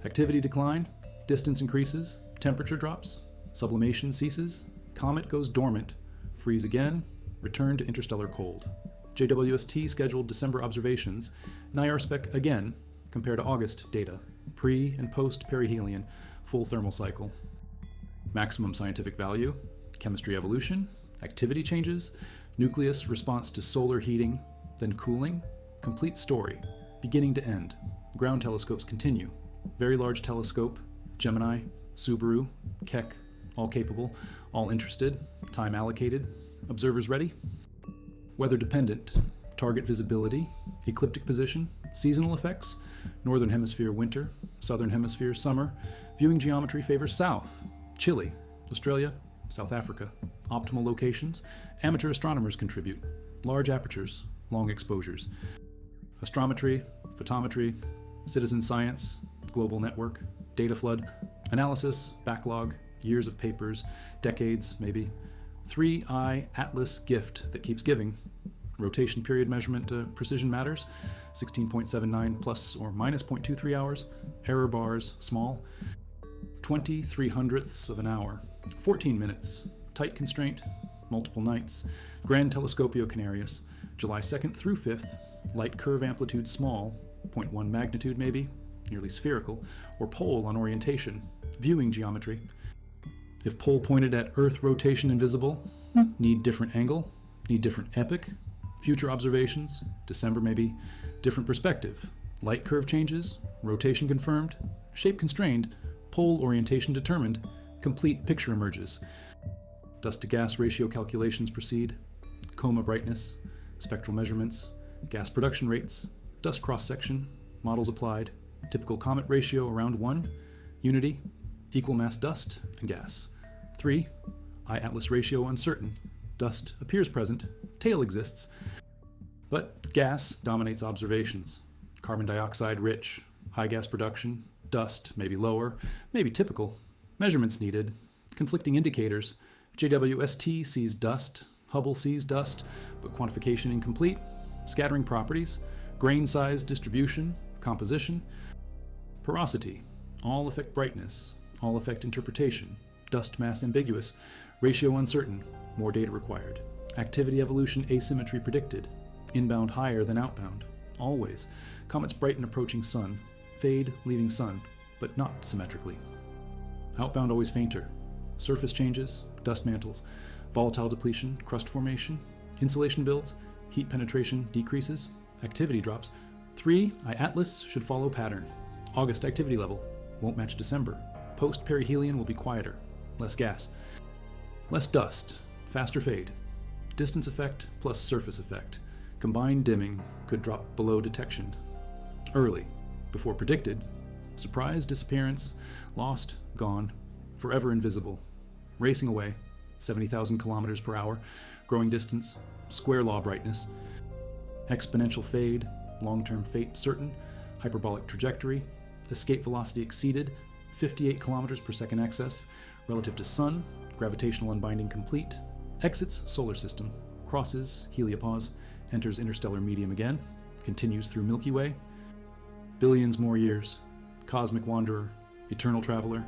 activity decline, distance increases, temperature drops, sublimation ceases, comet goes dormant, freeze again, return to interstellar cold. JWST scheduled December observations, NIRSpec again, compare to August data, pre and post-perihelion, full thermal cycle. Maximum scientific value, chemistry evolution, activity changes, nucleus response to solar heating, then cooling, complete story, beginning to end. Ground telescopes continue. Very large telescope, Gemini, Subaru, Keck, all capable, all interested, time allocated, observers ready. Weather dependent, target visibility, ecliptic position, seasonal effects, northern hemisphere winter, southern hemisphere summer, viewing geometry favors south, Chile, Australia, South Africa, optimal locations, amateur astronomers contribute, large apertures, long exposures. Astrometry, photometry, citizen science, global network, data flood, analysis, backlog, years of papers, decades maybe. 3I Atlas gift that keeps giving. Rotation period measurement precision matters, 16.79 plus or minus 0.23 hours. Error bars small. 23/100ths of an hour. 14 minutes. Tight constraint. Multiple nights. Grand Telescopio Canarius. July 2nd through 5th. Light curve amplitude small. 0.1 magnitude maybe. Nearly spherical. Or pole on orientation. Viewing geometry. If pole pointed at Earth rotation invisible, need different angle, need different epoch, future observations, December maybe, different perspective, light curve changes, rotation confirmed, shape constrained, pole orientation determined, complete picture emerges. Dust to gas ratio calculations proceed, coma brightness, spectral measurements, gas production rates, dust cross-section, models applied, typical comet ratio around 1, unity, equal mass dust and gas. 3. I-Atlas ratio uncertain. Dust appears present, tail exists, but gas dominates observations. Carbon dioxide rich, high gas production, dust maybe lower, maybe typical. Measurements needed, conflicting indicators. JWST sees dust, Hubble sees dust, but quantification incomplete. Scattering properties, grain size distribution, composition. Porosity, all affect brightness, all affect interpretation. Dust mass ambiguous, ratio uncertain, more data required. Activity evolution asymmetry predicted, inbound higher than outbound, always. Comets bright and approaching sun, fade leaving sun, but not symmetrically. Outbound always fainter. Surface changes, dust mantles, volatile depletion, crust formation, insulation builds, heat penetration decreases, activity drops. 3. I-Atlas should follow pattern. August activity level, won't match December. Post-perihelion will be quieter, less gas, less dust, faster fade. Distance effect plus surface effect. Combined dimming could drop below detection. Early, before predicted. Surprise disappearance, lost, gone, forever invisible. Racing away, 70,000 kilometers per hour, growing distance, square law brightness. Exponential fade, long-term fate certain, hyperbolic trajectory, escape velocity exceeded, 58 kilometers per second excess, relative to sun, gravitational unbinding complete, exits solar system, crosses heliopause, enters interstellar medium again, continues through Milky Way, billions more years, cosmic wanderer, eternal traveler,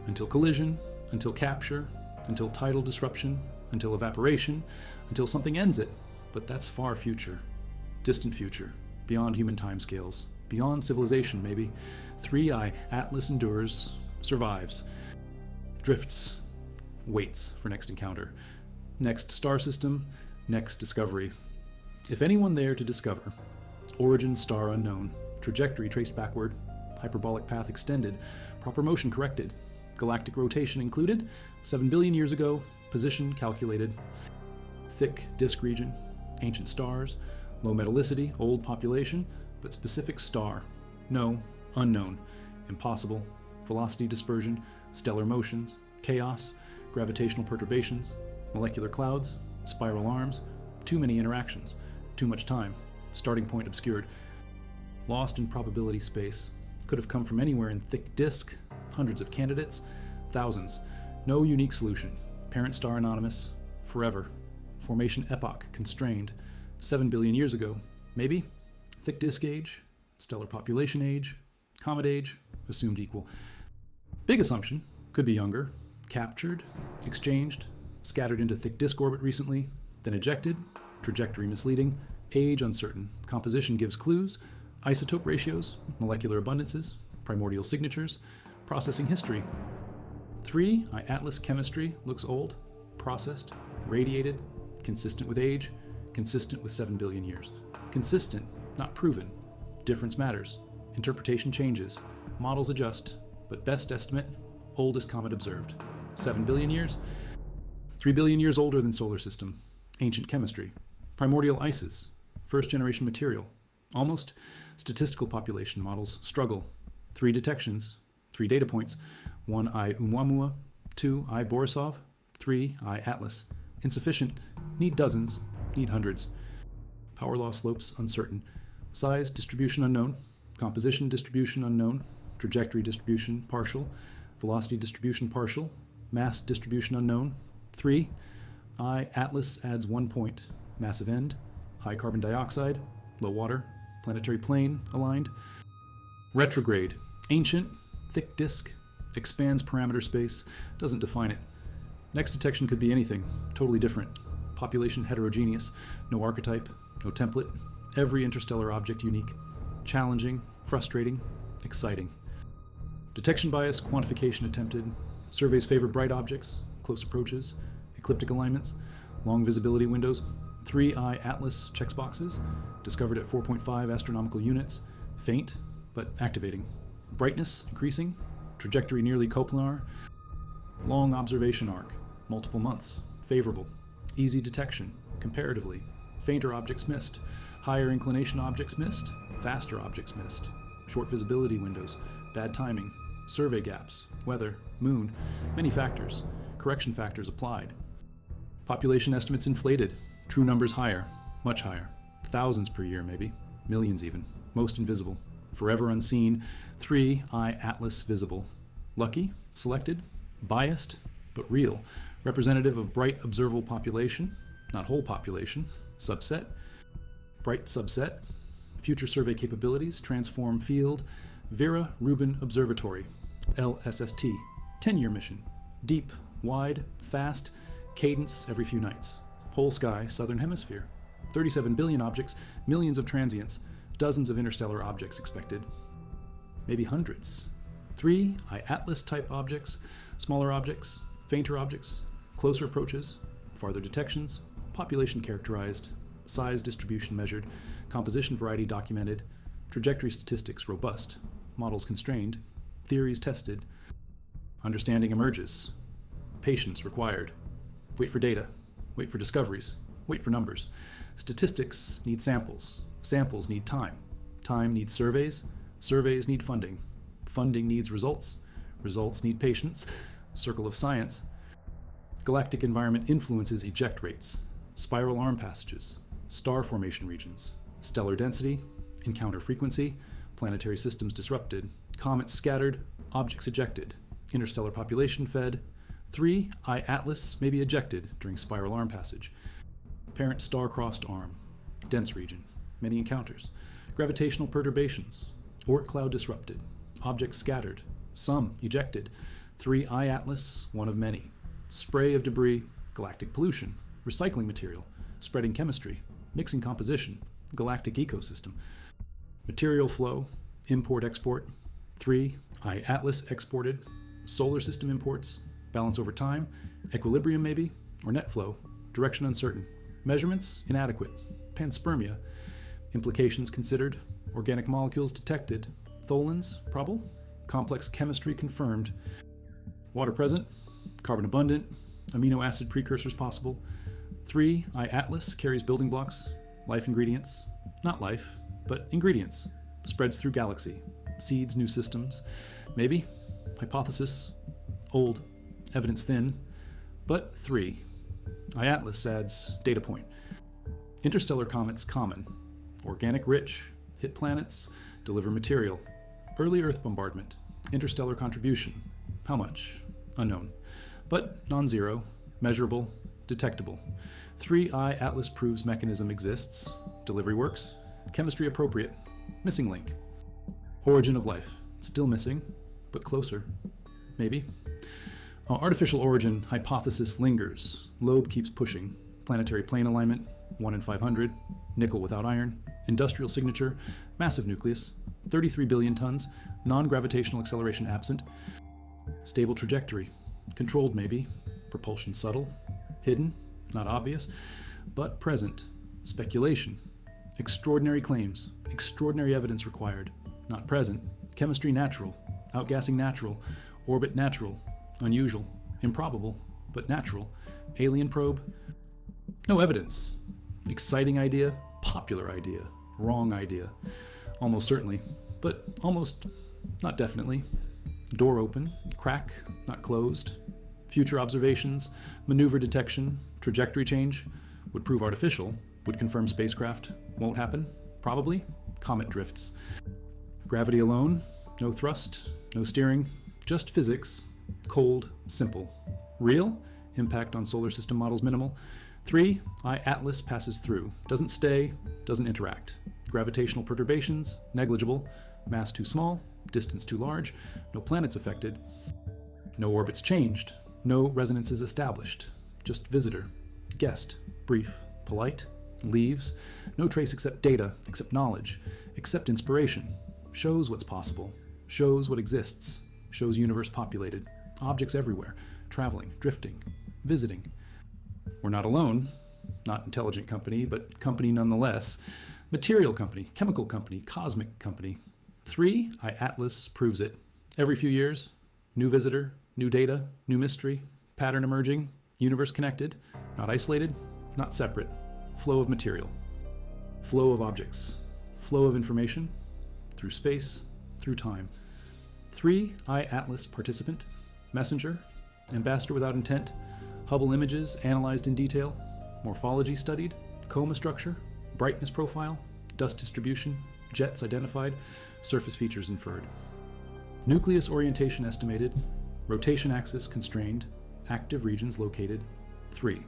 until collision, until capture, until tidal disruption, until evaporation, until something ends it, but that's far future, distant future, beyond human timescales, beyond civilization maybe. 3I Atlas endures, survives, drifts, waits for next encounter, next star system, next discovery. If anyone there to discover, origin star unknown, trajectory traced backward, hyperbolic path extended, proper motion corrected, galactic rotation included, 7 billion years ago, position calculated, thick disk region, ancient stars, low metallicity, old population, but specific star, no, unknown, impossible, velocity dispersion, stellar motions, chaos, gravitational perturbations, molecular clouds, spiral arms, too many interactions, too much time, starting point obscured, lost in probability space, could have come from anywhere in thick disk, hundreds of candidates, thousands, no unique solution, parent star anonymous, forever, formation epoch constrained, 7 billion years ago, maybe, thick disk age, stellar population age, comet age, assumed equal. Big assumption, could be younger, captured, exchanged, scattered into thick disk orbit recently, then ejected, trajectory misleading, age uncertain, composition gives clues, isotope ratios, molecular abundances, primordial signatures, processing history. 3, Atlas chemistry looks old, processed, radiated, consistent with age, consistent with 7 billion years. Consistent, not proven. Difference matters. Interpretation changes. Models adjust, but best estimate, oldest comet observed. 7 billion years? 3 billion years older than solar system. Ancient chemistry. Primordial ices. First generation material. Almost statistical population models struggle. 3 detections. 3 data points. 1 Oumuamua. 2 Borisov. 3 Atlas. Insufficient. Need dozens. Need hundreds. Power law slopes uncertain. Size distribution unknown. Composition distribution unknown. Trajectory distribution partial. Velocity distribution partial. Mass distribution unknown. 3 Atlas adds 1 point. Massive end. High carbon dioxide. Low water. Planetary plane aligned. Retrograde. Ancient. Thick disk. Expands parameter space. Doesn't define it. Next detection could be anything. Totally different. Population heterogeneous. No archetype. No template. Every interstellar object unique. Challenging. Frustrating. Exciting. Detection bias, quantification attempted. Surveys favor bright objects, close approaches, ecliptic alignments, long visibility windows. 3 Atlas checks boxes, discovered at 4.5 astronomical units. Faint, but activating. Brightness increasing, trajectory nearly coplanar. Long observation arc, multiple months, favorable. Easy detection, comparatively. Fainter objects missed, higher inclination objects missed, faster objects missed. Short visibility windows, bad timing, survey gaps, weather, moon, many factors, correction factors applied. Population estimates inflated, true numbers higher, much higher, thousands per year maybe, millions even, most invisible, forever unseen. 3 Atlas visible. Lucky, selected, biased, but real, representative of bright observable population, not whole population, subset, bright subset, future survey capabilities, transform field, Vera Rubin Observatory, LSST, 10-year mission, deep, wide, fast, cadence every few nights, pole sky, southern hemisphere, 37 billion objects, millions of transients, dozens of interstellar objects expected, maybe hundreds. 3 Atlas type objects, smaller objects, fainter objects, closer approaches, farther detections, population characterized, size distribution measured, composition variety documented, trajectory statistics robust, models constrained, theories tested, understanding emerges, patience required, wait for data, wait for discoveries, wait for numbers. Statistics need samples, samples need time, time needs surveys, surveys need funding, funding needs results, results need patience, circle of science. Galactic environment influences eject rates, spiral arm passages, star formation regions, stellar density, encounter frequency, planetary systems disrupted, comets scattered, objects ejected, interstellar population fed. 3 Atlas may be ejected during spiral arm passage, parent star-crossed arm, dense region, many encounters, gravitational perturbations, Oort cloud disrupted, objects scattered, some ejected. 3 Atlas, one of many, spray of debris, galactic pollution, recycling material, spreading chemistry, mixing composition, galactic ecosystem, material flow, import-export. 3 Atlas exported, solar system imports, balance over time, equilibrium maybe, or net flow, direction uncertain, measurements inadequate, Panspermia, implications considered, organic molecules detected, tholins probable, complex chemistry confirmed, water present, carbon abundant, amino acid precursors possible. 3, I-Atlas carries building blocks, life ingredients, not life, but ingredients, spreads through galaxy, seeds new systems, maybe, hypothesis, old, evidence thin, but 3, I-Atlas adds data point. Interstellar comets common, organic rich, hit planets, deliver material, early Earth bombardment, interstellar contribution, how much? Unknown, but non-zero, measurable, detectable. 3, I-Atlas proves mechanism exists, delivery works, chemistry appropriate, missing link. Origin of life, still missing, but closer, maybe. Artificial origin hypothesis lingers, lobe keeps pushing, planetary plane alignment, 1 in 500, nickel without iron, industrial signature, massive nucleus, 33 billion tons, non-gravitational acceleration absent, stable trajectory, controlled maybe, propulsion subtle, hidden, not obvious, but present, speculation, extraordinary claims, extraordinary evidence required, not present, chemistry natural, outgassing natural, orbit natural, unusual, improbable, but natural, alien probe, no evidence, exciting idea, popular idea, wrong idea, almost certainly, but almost not definitely, door open, crack, not closed, future observations, maneuver detection, trajectory change, would prove artificial, would confirm spacecraft, won't happen, probably, comet drifts. Gravity alone, no thrust, no steering, just physics, cold, simple. Real, impact on solar system models minimal. 3, I-Atlas passes through, doesn't stay, doesn't interact. Gravitational perturbations, negligible, mass too small, distance too large, no planets affected, no orbits changed, no resonances established, just visitor, guest, brief, polite, leaves, no trace except data, except knowledge, except inspiration, shows what's possible, shows what exists, shows universe populated, objects everywhere, traveling, drifting, visiting. We're not alone, not intelligent company, but company nonetheless, material company, chemical company, cosmic company. 3, I-Atlas proves it. Every few years, new visitor, new data, new mystery, pattern emerging, universe connected, not isolated, not separate, flow of material, flow of objects, flow of information, through space, through time. 3, I-Atlas participant, messenger, ambassador without intent, Hubble images analyzed in detail, morphology studied, coma structure, brightness profile, dust distribution, jets identified, surface features inferred. Nucleus orientation estimated, rotation axis constrained, active regions located. 3,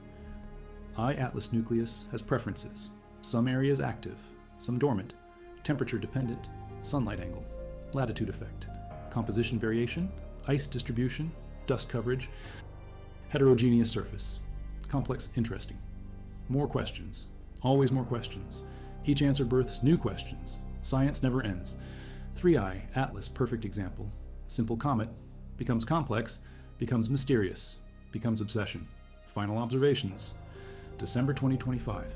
I-Atlas nucleus has preferences, some areas active, some dormant, temperature dependent, sunlight angle, latitude effect, composition variation, ice distribution, dust coverage, heterogeneous surface, complex interesting. More questions, always more questions. Each answer births new questions. Science never ends. 3I, Atlas, perfect example. Simple comet, becomes complex, becomes mysterious, becomes obsession. Final observations, December 2025.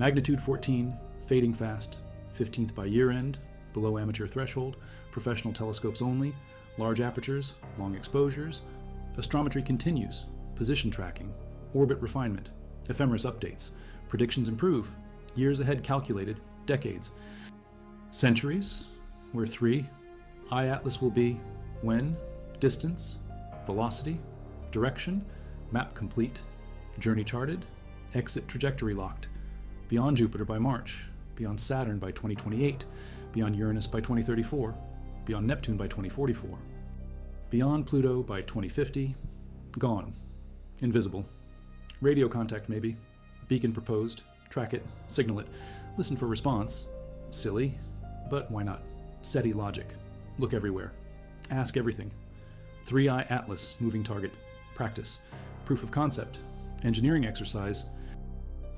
Magnitude 14, fading fast, 15th by year end, below amateur threshold, professional telescopes only, large apertures, long exposures. Astrometry continues, position tracking, orbit refinement, ephemeris updates, predictions improve, years ahead calculated, decades. Centuries, where 3, I-Atlas will be, when, distance, velocity, direction, map complete, journey charted, exit trajectory locked, beyond Jupiter by March, beyond Saturn by 2028, beyond Uranus by 2034, beyond Neptune by 2044, beyond Pluto by 2050, gone, invisible. Radio contact maybe, beacon proposed, track it, signal it, listen for response. Silly, but why not? SETI logic, look everywhere, ask everything. 3I Atlas, moving target, practice, proof of concept, engineering exercise,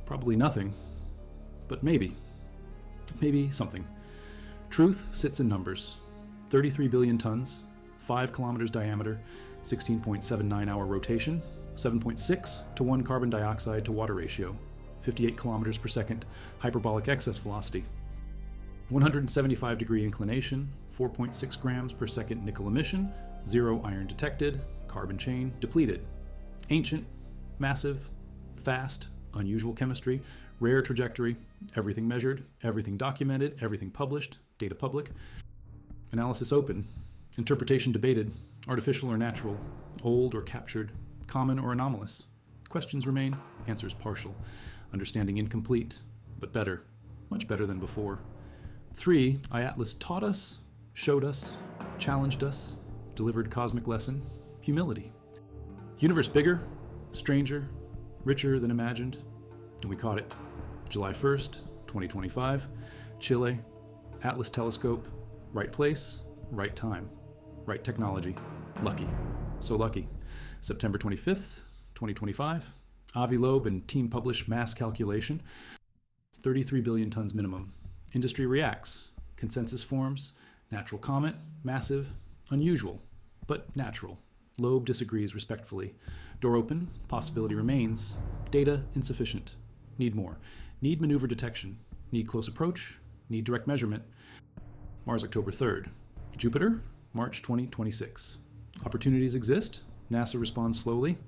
probably nothing, but maybe something. Truth sits in numbers, 33 billion tons, 5 kilometers diameter, 16.79 hour rotation, 7.6 to 1 carbon dioxide to water ratio, 58 kilometers per second hyperbolic excess velocity, 175 degree inclination, 4.6 grams per second nickel emission, 0 iron detected, carbon chain depleted, ancient, massive, fast, unusual chemistry, rare trajectory, everything measured, everything documented, everything published, data public. Analysis open, interpretation debated, artificial or natural, old or captured, common or anomalous. Questions remain, answers partial, understanding incomplete, but better, much better than before. 3, iAtlas taught us, showed us, challenged us, delivered cosmic lesson, humility. Universe bigger, stranger, richer than imagined, and we caught it. July 1st, 2025, Chile, Atlas telescope, right place, right time, right technology. Lucky, so lucky. September 25th, 2025, Avi Loeb and team publish mass calculation, 33 billion tons minimum. Industry reacts, consensus forms, natural comet, massive, unusual, but natural. Loeb disagrees respectfully. Door open, possibility remains. Data insufficient. Need more. Need maneuver detection. Need close approach. Need direct measurement. Mars, October 3rd. Jupiter, March 2026. Opportunities exist. NASA responds slowly.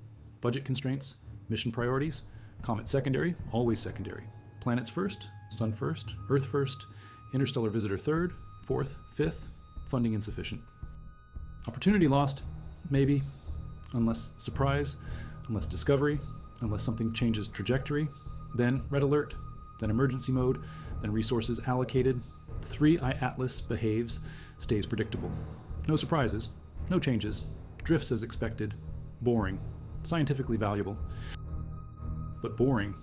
Budget constraints. Mission priorities. Comet secondary, always secondary. Planets first, Sun first, Earth first. Interstellar visitor third, fourth, fifth. Funding insufficient. Opportunity lost. Maybe, unless surprise, unless discovery, unless something changes trajectory, then red alert, then emergency mode, then resources allocated. 3, iAtlas behaves, stays predictable. No surprises, no changes, drifts as expected, boring, scientifically valuable. But boring,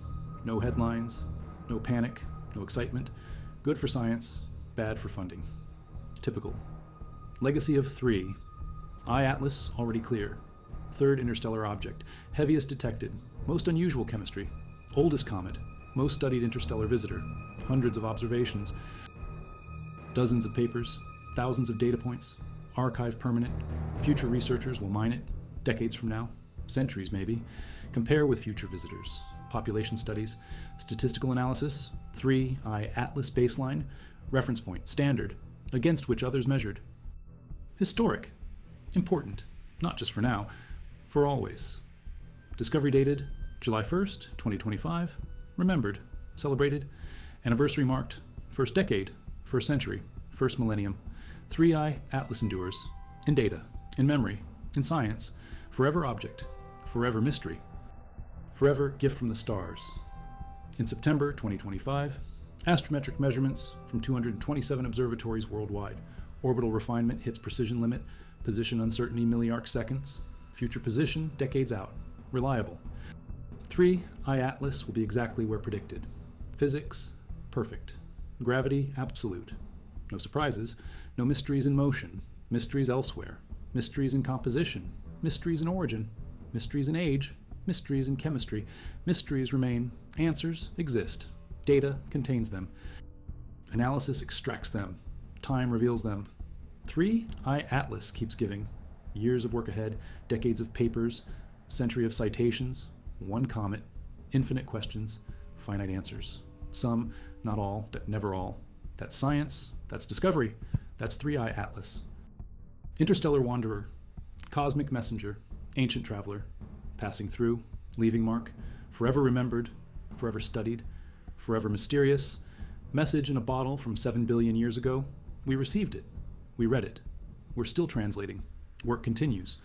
no headlines, no panic, no excitement, good for science, bad for funding. Typical. Legacy of 3. iAtlas already clear. 3rd interstellar object. Heaviest detected. Most unusual chemistry. Oldest comet. Most studied interstellar visitor. Hundreds of observations. Dozens of papers. Thousands of data points. Archive permanent. Future researchers will mine it. Decades from now. Centuries maybe. Compare with future visitors. Population studies. Statistical analysis. 3, iAtlas baseline. Reference point. Standard. Against which others measured. Historic. Important, not just for now, for always. Discovery dated July 1st, 2025. Remembered, celebrated, anniversary marked, first decade, first century, first millennium. 3, iAtlas endures, in data, in memory, in science, forever object, forever mystery, forever gift from the stars. In September 2025, astrometric measurements from 227 observatories worldwide. Orbital refinement hits precision limit. Position uncertainty milliarc seconds. Future position decades out. Reliable. 3, iAtlas will be exactly where predicted. Physics, perfect. Gravity, absolute. No surprises. No mysteries in motion. Mysteries elsewhere. Mysteries in composition. Mysteries in origin. Mysteries in age. Mysteries in chemistry. Mysteries remain. Answers exist. Data contains them. Analysis extracts them. Time reveals them. 3, iAtlas keeps giving. Years of work ahead, decades of papers, century of citations, one comet, infinite questions, finite answers. Some, not all, never all. That's science, that's discovery, that's 3, iAtlas. Interstellar wanderer, cosmic messenger, ancient traveler, passing through, leaving mark, forever remembered, forever studied, forever mysterious. Message in a bottle from 7 billion years ago. We received it. We read it. We're still translating. Work continues.